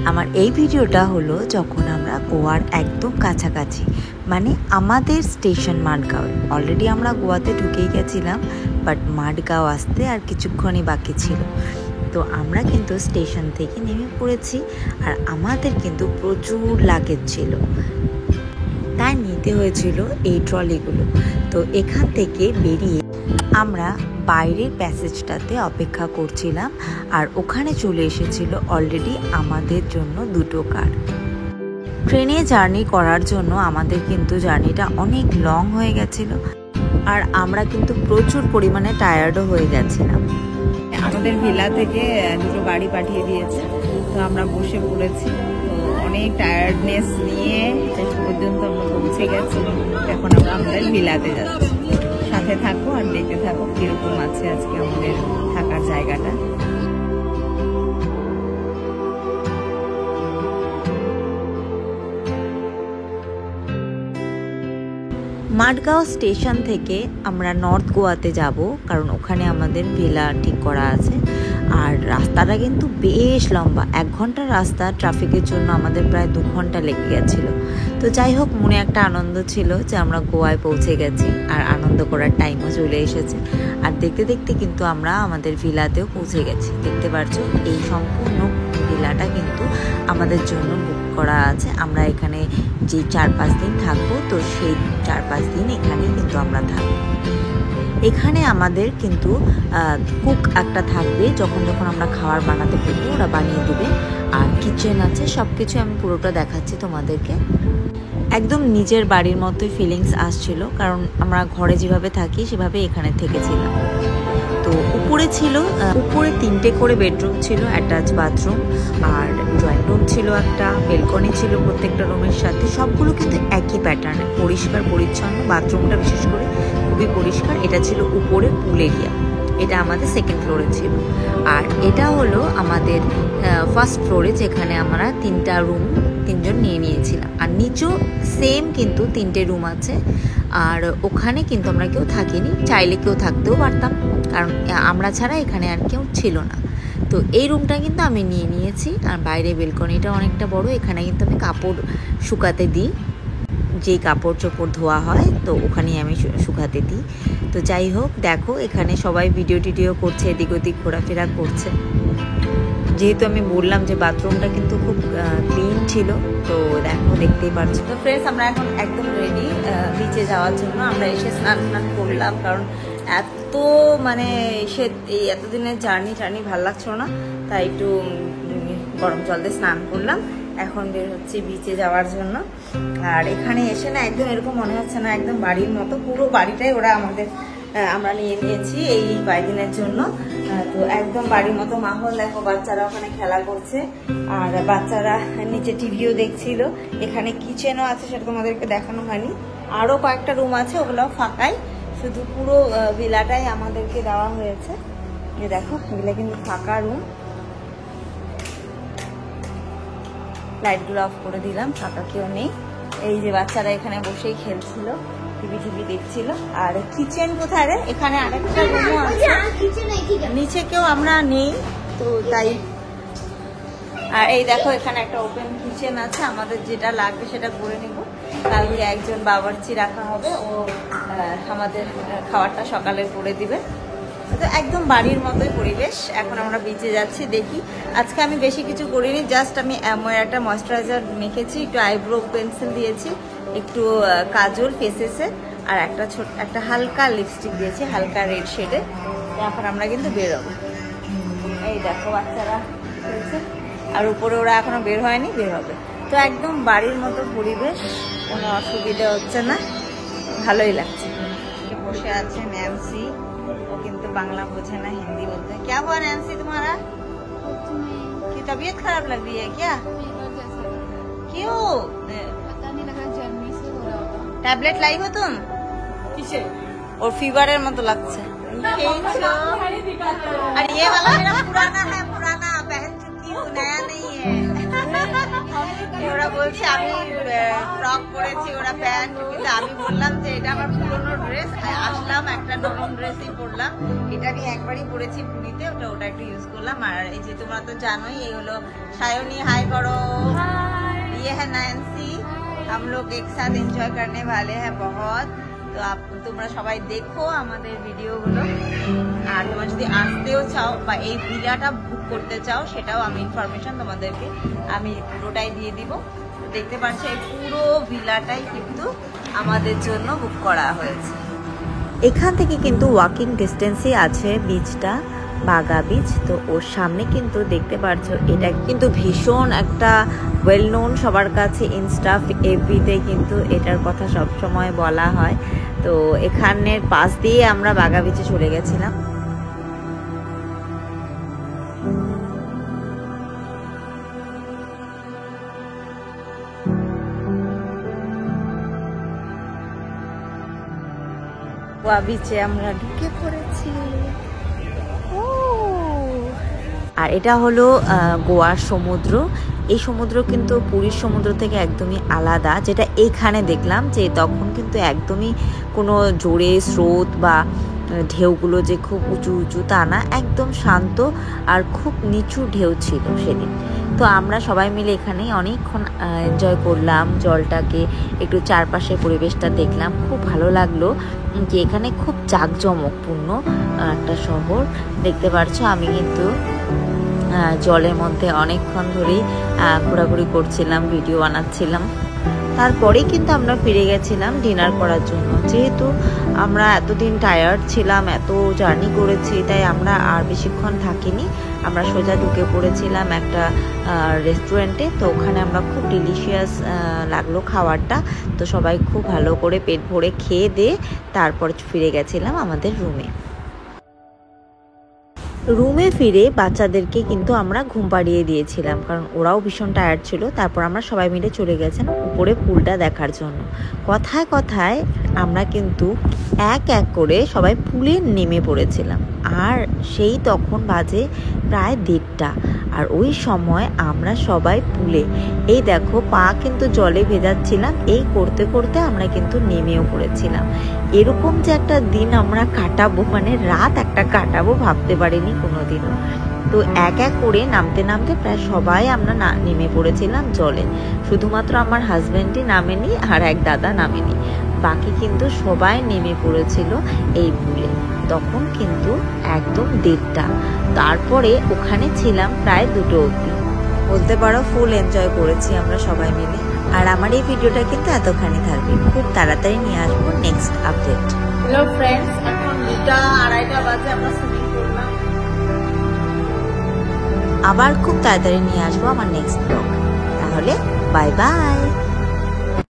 আমার এই ভিডিওটা হলো যখন আমরা গোয়ার একদম কাছাকাছি, মানে আমাদের স্টেশন মাডগাঁও। অলরেডি আমরা গোয়াতে ঢুকেই গেছিলাম, বাট মাডগাঁও আসতে আর কিছুক্ষণই বাকি ছিল। তো আমরা কিন্তু স্টেশন থেকে নেমে পড়েছি, আর আমাদের কিন্তু প্রচুর লাগেজ ছিল, তাই নিতে হয়েছিল এই ট্রলিগুলো। তো এখান থেকে বেরিয়ে আমরা বাইরের প্যাসেজটাতে অপেক্ষা করছিলাম, আর ওখানে চলে এসেছিল অলরেডি আমাদের জন্য দুটো কার। ট্রেনে জার্নি করার জন্য আমাদের কিন্তু জার্নিটা অনেক লং হয়ে গেছিল, আর আমরা কিন্তু প্রচুর পরিমাণে টায়ার্ডও হয়ে গেছিলাম। আমাদের ভিলা থেকে দুটো গাড়ি পাঠিয়ে দিয়েছে, তো আমরা বসে পড়েছি। তো অনেক টায়ার্ডনেস নিয়ে শেষ পর্যন্ত আমরা পৌঁছে গেছি। এখন আমরা আমাদের ভিলাতে যাচ্ছি। সাথে থাকো আর দেখতে থাকো কিরকম আছে আজকে আমাদের থাকার জায়গাটা। মাডগাঁও স্টেশন থেকে আমরা নর্থ গোয়াতে যাব, কারণ ওখানে আমাদের ভিলা ঠিক করা আছে। আর রাস্তাটা কিন্তু বেশ লম্বা, 1 ঘন্টার রাস্তা। ট্রাফিকের জন্য আমাদের প্রায় 2 ঘন্টা লেগে গেছিলো। তো যাই হোক, মনে একটা আনন্দ ছিল যে আমরা গোয়ায় পৌঁছে গেছি, আর আনন্দ করার টাইমও চলে এসেছে। আর দেখতে দেখতে কিন্তু আমরা আমাদের ভিলাতেও পৌঁছে গেছি। দেখতে পাচ্ছ, এই সম্পূর্ণ ভিলাটা কিন্তু আমাদের জন্য বুক করা আছে। আমরা এখানে যে 4-5 দিন থাকবো, তো সেই 4-5 দিন এখানে কিন্তু আমরা থাকবো। এখানে আমাদের কিন্তু কুক একটা থাকবে, যখন যখন আমরা খাবার বানাতে পারবো ওরা বানিয়ে দেবে। আর কিচেন আছে, সব কিছু আমি পুরোটা দেখাচ্ছি তোমাদেরকে। একদম নিজের বাড়ির মতোই ফিলিংস আসছিল, কারণ আমরা ঘরে যেভাবে থাকি সেভাবে এখানে থেকেছিলাম। তো উপরে 3টে করে বেডরুম ছিল, অ্যাটাচ বাথরুম, আর ড্রয়িং রুম ছিল একটা, বেলকনি ছিল প্রত্যেকটা রুমের সাথে। সবগুলো কিন্তু একই প্যাটার্নে, পরিষ্কার পরিচ্ছন্ন। বাথরুমটা বিশেষ করে খুবই পরিষ্কার। এটা ছিল উপরে পুল এরিয়া, এটা আমাদের 2nd ফ্লোরে ছিল। আর এটা হলো আমাদের 1st ফ্লোরে, যেখানে আমরা 3টা রুম 3জন নিয়ে নিয়েছিলাম। আর নিচেও সেম কিন্তু 3টে রুম আছে, আর ওখানে কিন্তু আমরা কেউ থাকিনি। চাইলে কেউ থাকতেও পারতাম, কারণ আমরা ছাড়া এখানে আর কেউ ছিল না। তো এই রুমটা কিন্তু আমি নিয়ে নিয়েছি। আর বাইরে বেলকনিটা অনেকটা বড়, এখানে কিন্তু আমি কাপড় শুকাতে দিই, যেই কাপড় চোপড় ধোয়া হয়, তো ওখানেই আমি শুকাতে দিই। তো যাই হোক, দেখো এখানে সবাই ভিডিও টিডিও করছে, এদিক ওদিক ঘোরাফেরা করছে। যেহেতু আমি বললাম যে বাথরুমটা কিন্তু খুব ক্লিন ছিল, তো দেখো দেখতেই পাচ্ছি। তো ফ্রেন্ডস, আমরা এখন একদম রেডি বিচে যাওয়ার জন্য। আমরা এসে স্নান করলাম, কারণ এত মানে এই এতদিনের জার্নি ভালো লাগছিল না, তাই একটু গরম জল দিয়ে স্নান করলাম। এখন বের হচ্ছে বিচে যাওয়ার জন্য। আর এখানে এসে না একদম এরকম মনে হচ্ছে না, একদম বাড়ির মতো। পুরো বাড়িটাই আমরা নিয়ে নিয়েছি এই 5 দিনের জন্য। তো একদম বাড়ির মতো মাহল। দেখো বাচ্চারা ওখানে খেলা করছে, আর বাচ্চারা নিচে টিভিও দেখছিল। এখানে কিচেনও আছে, সেটা তোমাদেরকে দেখানো হয়নি। আরো কয়েকটা রুম আছে, ওগুলো ফাঁকাই। শুধু পুরো ভিলাটাই আমাদেরকে দেওয়া হয়েছে। যে দেখো, এগুলো কিন্তু ফাঁকা রুম। লাইটগুলো অফ করে দিলাম, ফাঁকা কেউ নেই। এই যে বাচ্চারা এখানে বসেই খেলছিল, টিভি দেখছিল। আর কিচেন কোথায় রে? এখানে আরেকটা রুমও আছে, নিচে কেউ আমরা নেই, তো তাই। আর এই দেখো, এখানে একটা ওপেন কিচেন আছে। আমাদের যেটা লাগবে সেটা করে নেব। কালকে একজন বাবুর্চি রাখা হবে, ও আমাদের খাবারটা সকালে করে দিবে। তো একদম বাড়ির মতোই পরিবেশ। এখন আমরা বিচে যাচ্ছি। দেখি, আজকে আমি বেশি কিছু করিনি, জাস্ট আমি একটা ময়েশ্চারাইজার মেখেছি, একটু আইব্রো পেন্সিল দিয়েছি, একটু কাজল ফেসেসে, আর একটা হালকা লিপস্টিক দিয়েছি, হালকা রেড শেডে। এখন আমরা কিন্তু বেরোবো। এই দেখো বাচ্চারা খেলছে, আর উপরে ওরা এখনো বের হয়নি, বের হবে। তো একদম বাড়ির মতো পরিবেশ, কোনো অসুবিধা হচ্ছে না, ভালোই লাগছে। বসে আছে ন্যান্সি, ও কিন্তু বাংলা বোঝে না, হিন্দি বলতে। क्या हुआ नैन्सी तुम्हारा? की तबीयत खराब लग रही है क्या? क्यों? पता नहीं लगा, जर्नी से हो रहा होगा। टैबलेट लाई हो तुम? किसे? और फीवरेर मतो लगছে। और ये वाला मेरा पुराना है, पुराना पहन चुकी हूँ, नया नहीं है। ওরা বলছে আমি ফ্রক পরেছি, ওরা প্যান্ট, কিন্তু আমি বললাম যে এটা আমার পুরনো ড্রেস, আসলাম একটা নরম ড্রেসই পরলাম, এটা আমি একবারই পরেছি পুরীতে, ওটা একটু ইউজ করলাম। আর এই যে তোমরা তো জানোই এই হলো সায়নী, হাই করো, ये है नैन्सी, हम लोग एक साथ एंजॉय करने वाले हैं बहुत। তো তোমরা সবাই দেখো আমাদের ভিডিওগুলো, আর তোমরা যদি আসতেও চাও বা এই ভিলাটা বুক করতে চাও সেটাও আমি ইনফরমেশন তোমাদেরকে আমি পুরোটাই দিয়ে দিব। দেখতে পাচ্ছ এই পুরো ভিলাটাই কিন্তু আমাদের জন্য বুক করা হয়েছে। এখান থেকে কিন্তু ওয়াকিং ডিস্টেন্সে আছে বিচটা, বাগা বিচ। তো ওর সামনে কিন্তু দেখতে পাচ্ছ এটা কিন্তু ভীষণ একটা ওয়েল নোন, সবার কাছে ইনস্টা এফবিতে কিন্তু এটার কথা সব সময় বলা হয়। তো এখানের পাশ দিয়ে আমরা বাগা বিচে চলে গেছিলাম। গোয়া বিচে আমরা ঢুকে পড়েছি। আর এটা হলো গোয়ার সমুদ্র। এই সমুদ্র কিন্তু পুরীর সমুদ্র থেকে একদমই আলাদা, যেটা এইখানে দেখলাম যে তখন কিন্তু একদমই কোনো জোরে স্রোত বা ঢেউগুলো যে খুব উঁচু উঁচু তা না, একদম শান্ত আর খুব নিচু ঢেউ ছিল সেদিন। তো আমরা সবাই মিলে এখানে অনেকক্ষণ এনজয় করলাম, জলটাকে একটু চারপাশের পরিবেশটা দেখলাম, খুব ভালো লাগলো যে এখানে খুব জাঁকজমকপূর্ণ একটা শহর। দেখতে পাচ্ছ আমি কিন্তু জলের মধ্যে অনেকক্ষণ ধরেই ঘোরাঘুরি করছিলাম, ভিডিও বানাচ্ছিলাম। তারপরেই কিন্তু আমরা ফিরে গেছিলাম ডিনার করার জন্য। যেহেতু আমরা এতদিন টায়ার্ড ছিলাম, এত জার্নি করেছি, তাই আমরা আর বেশিক্ষণ থাকিনি, আমরা সোজা ঢুকে পড়েছিলাম একটা রেস্টুরেন্টে। তো ওখানে আমরা খুব ডিলিশিয়াস লাগলো খাবারটা, তো সবাই খুব ভালো করে পেট ভরে খেয়ে দিয়ে তারপর ফিরে গেছিলাম আমাদের রুমে ফিরে বাচ্চাদেরকে কিন্তু আমরা ঘুম পাড়িয়ে দিয়েছিলাম, কারণ ওরাও ভীষণ টায়ার্ড ছিল। তারপর আমরা সবাই মিলে চলে গেছেন উপরে পুলটা দেখার জন্য। কথায় কথায় আমরা কিন্তু এক এক করে সবাই পুলে নেমে পড়েছিলাম, আর সেই তখন বাজে প্রায় 1:30। আর ওই সময় আমরা সবাই পুলে, এই দেখো পা কিন্তু জলে ভেজাচ্ছিলাম, এই করতে করতে আমরা কিন্তু নেমেও পড়েছিলাম। এরকম যে একটা দিন আমরা কাটাবো, মানে রাত একটা কাটাবো, ভাবতে পারিনি কোনোদিনও। তো এক এক করে নামতে নামতে প্রায় সবাই আমরা নেমে পড়েছিলাম জলে। শুধুমাত্র আমার হাজব্যান্ডই নামেনি আর এক দাদা নামেনি, বাকি কিন্তু সবাই নেমে পড়েছিল এই পুলে। তখন কিন্তু একদম 1:30। তারপরে ওখানে ছিলাম প্রায় 2টো অবধি, বলতে পারো ফুল এনজয় করেছি আমরা সবাই মিলে। আর আমার এই ভিডিওটা কিন্তু এতখানি থাকবে, খুব তাড়াতাড়ি নিয়ে আসবো নেক্সট আপডেট। হ্যালো ফ্রেন্ডস, এখন 2টা-2:30 বাজে, আমরা সুইমিং করলাম। আবার খুব তাড়াতাড়ি নিয়ে আসবো আমার নেক্সট ব্লগ। তাহলে বাই বাই।